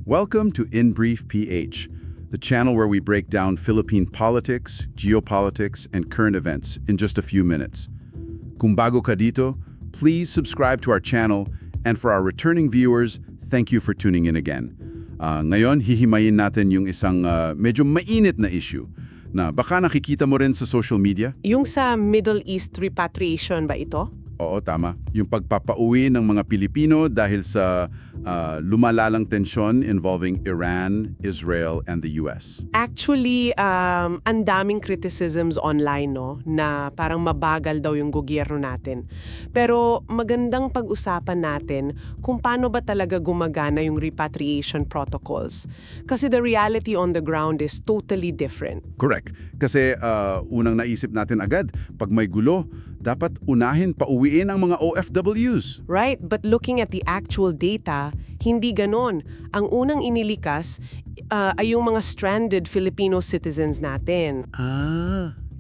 Welcome to In Brief PH, the channel where we break down Philippine politics, geopolitics, and current events in just a few minutes. Kung bago ka dito, please subscribe to our channel, and for our returning viewers, thank you for tuning in again. Ngayon, hihimayin natin yung isang medyo mainit na issue na baka nakikita mo rin sa social media. Yung sa Middle East repatriation ba ito? Oo, tama. Yung pagpapauwi ng mga Pilipino dahil sa lumalalang tensyon involving Iran, Israel, and the US. Actually, ang daming criticisms online, no, na parang mabagal daw yung gobyerno natin. Pero magandang pag-usapan natin kung paano ba talaga gumagana yung repatriation protocols. Kasi the reality on the ground is totally different. Correct. Kasi unang naisip natin agad, pag may gulo, dapat unahin pauwiin ang mga OFWs. Right, but looking at the actual data, hindi ganon. Ang unang inilikas ay yung mga stranded Filipino citizens natin.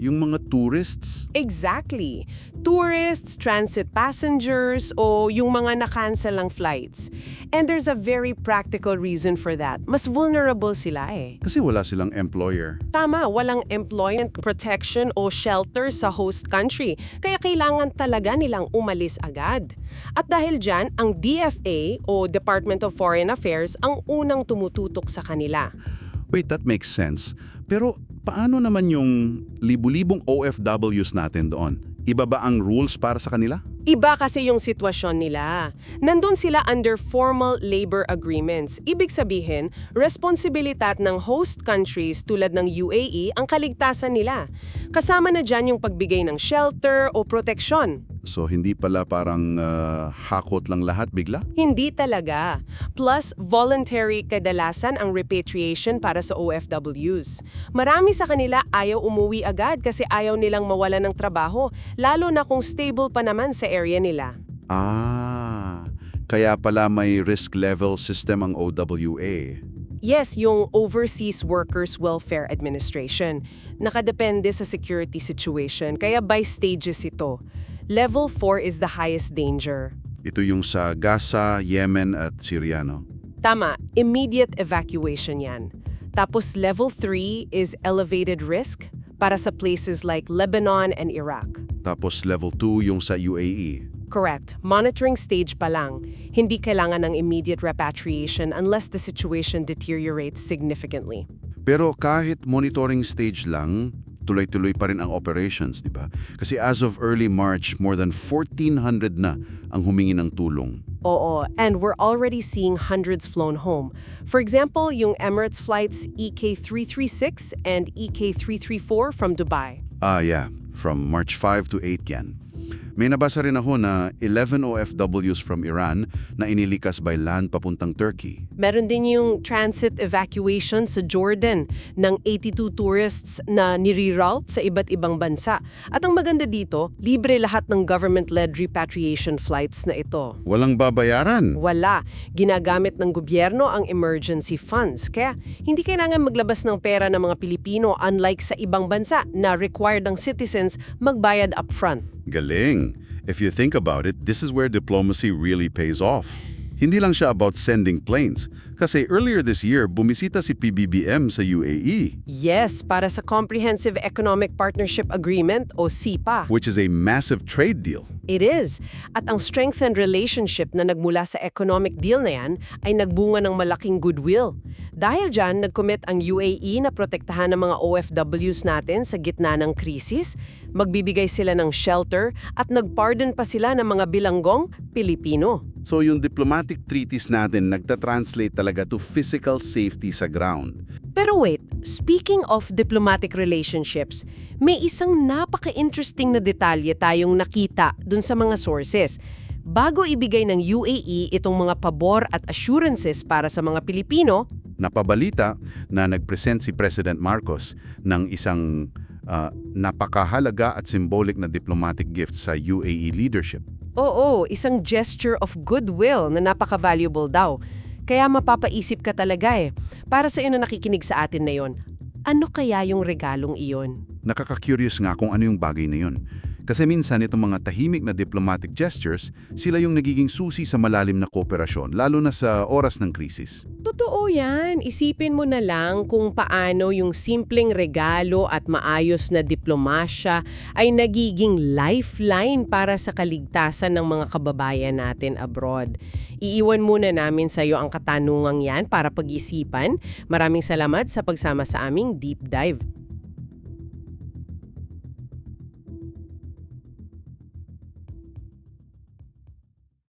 Yung mga tourists? Exactly. Tourists, transit passengers, o yung mga na-cancel ng flights. And there's a very practical reason for that. Mas vulnerable sila eh. Kasi wala silang employer. Tama, walang employment protection o shelter sa host country. Kaya kailangan talaga nilang umalis agad. At dahil dyan, ang DFA o Department of Foreign Affairs ang unang tumututok sa kanila. Wait, that makes sense. Pero paano naman yung libu-libong OFWs natin doon? Iba ba ang rules para sa kanila? Iba kasi yung sitwasyon nila. Nandun sila under formal labor agreements. Ibig sabihin, responsibilidad ng host countries tulad ng UAE ang kaligtasan nila. Kasama na dyan yung pagbigay ng shelter o proteksyon. So hindi pala parang hakot lang lahat bigla? Hindi talaga. Plus, voluntary kadalasan ang repatriation para sa OFWs. Marami sa kanila ayaw umuwi agad kasi ayaw nilang mawala ng trabaho, lalo na kung stable pa naman sa area nila. Kaya pala may risk level system ang OWA. Yes, yung Overseas Workers Welfare Administration. Nakadepende sa security situation, kaya by stages ito. Level 4 is the highest danger. Ito yung sa Gaza, Yemen at Syria, no? Tama, immediate evacuation yan. Tapos level 3 is elevated risk para sa places like Lebanon and Iraq. Tapos level 2 yung sa UAE. Correct. Monitoring stage pa lang. Hindi kailangan ng immediate repatriation unless the situation deteriorates significantly. Pero kahit monitoring stage lang, tuloy-tuloy pa rin ang operations, di ba? Kasi as of early March, more than 1,400 na ang humingi ng tulong. Oo, and we're already seeing hundreds flown home. For example, yung Emirates flights EK336 and EK334 from Dubai. Yeah. From March 5 to 8 yan. May nabasa rin ako na 11 OFWs from Iran na inilikas by land papuntang Turkey. Meron din yung transit evacuation sa Jordan ng 82 tourists na nire-route sa iba't ibang bansa. At ang maganda dito, libre lahat ng government-led repatriation flights na ito. Walang babayaran. Wala. Ginagamit ng gobyerno ang emergency funds. Kaya hindi kailangan maglabas ng pera ng mga Pilipino unlike sa ibang bansa na required ang citizens magbayad upfront. Galing. If you think about it, this is where diplomacy really pays off. Hindi lang siya about sending planes. Kasi earlier this year, bumisita si PBBM sa UAE. Yes, para sa Comprehensive Economic Partnership Agreement o CEPA. Which is a massive trade deal. It is. At ang strengthened relationship na nagmula sa economic deal na yan ay nagbunga ng malaking goodwill. Dahil dyan, nag-commit ang UAE na protektahan ng mga OFWs natin sa gitna ng krisis, magbibigay sila ng shelter at nagpardon pa sila ng mga bilanggong Pilipino. So yung diplomatic treaties natin nagta-translate talaga to physical safety sa ground. Pero wait, speaking of diplomatic relationships, may isang napaka-interesting na detalye tayong nakita dun sa mga sources. Bago ibigay ng UAE itong mga pabor at assurances para sa mga Pilipino, napabalita na nag-present si President Marcos ng isang napakahalaga at symbolic na diplomatic gift sa UAE leadership. Oo, isang gesture of goodwill na napaka-valuable daw. Kaya mapapaisip ka talaga eh. Para sa iyo na nakikinig sa atin na yon, ano kaya yung regalong iyon? Nakaka-curious nga kung ano yung bagay na yun. Kasi minsan itong mga tahimik na diplomatic gestures, sila yung nagiging susi sa malalim na kooperasyon, lalo na sa oras ng krisis. Totoo yan. Isipin mo na lang kung paano yung simpleng regalo at maayos na diplomasya ay nagiging lifeline para sa kaligtasan ng mga kababayan natin abroad. Iiwan muna namin sa iyo ang katanungang yan para pag-isipan. Maraming salamat sa pagsama sa aming deep dive.